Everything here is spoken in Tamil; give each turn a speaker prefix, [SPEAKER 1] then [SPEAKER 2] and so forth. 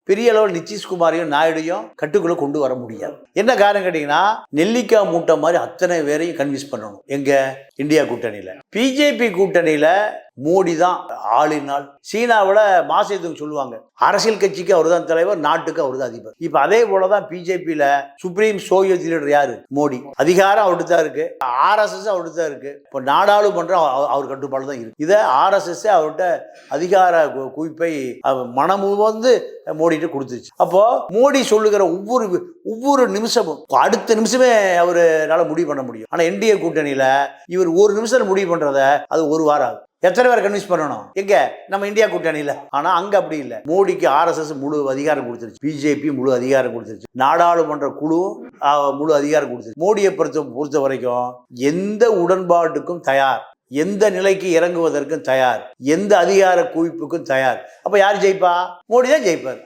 [SPEAKER 1] பெரிய அளவில் நிதிஷ்குமாரையும் நாயுடையும் கட்டுக்குள்ள கொண்டு வர முடியாது. என்ன காரணம் கேட்டீங்கன்னா, நெல்லிக்காய் மூட்டை மாதிரி அத்தனை பேரையும் கன்வின்ஸ் பண்ணணும். எங்க இந்தியா கூட்டணியில, பிஜேபி கூட்டணியில மோடி தான் ஆளினால். சீனாவில் மாசேதுங் சொல்லுவாங்க, அரசியல் கட்சிக்கு அவர் தான் தலைவர், நாட்டுக்கு அவர் தான் அதிபர். இப்ப அதே போலதான் பிஜேபியில சுப்ரீம் சோவியத் லீடர் யாரு? மோடி. அதிகாரம் அவர்கிட்ட தான் இருக்கு, RSS அவர்கிட்ட தான் இருக்கு. இப்ப நாடாளுமன்றம் அவர் கட்டுப்பாடு தான் இருக்கு. இதை RSS அவர்கிட்ட அதிகார குவிப்பை மனமு வந்து மோடிட்டு கொடுத்துருச்சு. அப்போ மோடி சொல்லுகிற ஒவ்வொரு நிமிஷமும் அடுத்த நிமிஷமே அவரால முடிவு பண்ண முடியும். ஆனா என்டிஏ கூட்டணியில இவர் ஒரு நிமிஷம் முடிவு பண்றத அது ஒரு வாரம் ஆகும். எத்தனை பேர் கன்வின்ஸ் பண்ணணும்? எங்க நம்ம இந்தியா கூட்டணியில. ஆனா அங்க அப்படி இல்லை. மோடிக்கு RSS முழு அதிகாரம் கொடுத்துருச்சு, பிஜேபி முழு அதிகாரம் கொடுத்துருச்சு, நாடாளுமன்ற குழு முழு அதிகாரம் கொடுத்துருச்சு. மோடியை பொறுத்த வரைக்கும் எந்த உடன்பாட்டுக்கும் தயார், எந்த நிலைக்கு இறங்குவதற்கும் தயார், எந்த அதிகார குவிப்புக்கும் தயார். அப்ப யார் ஜெயிப்பா? மோடி தான் ஜெயிப்பார்.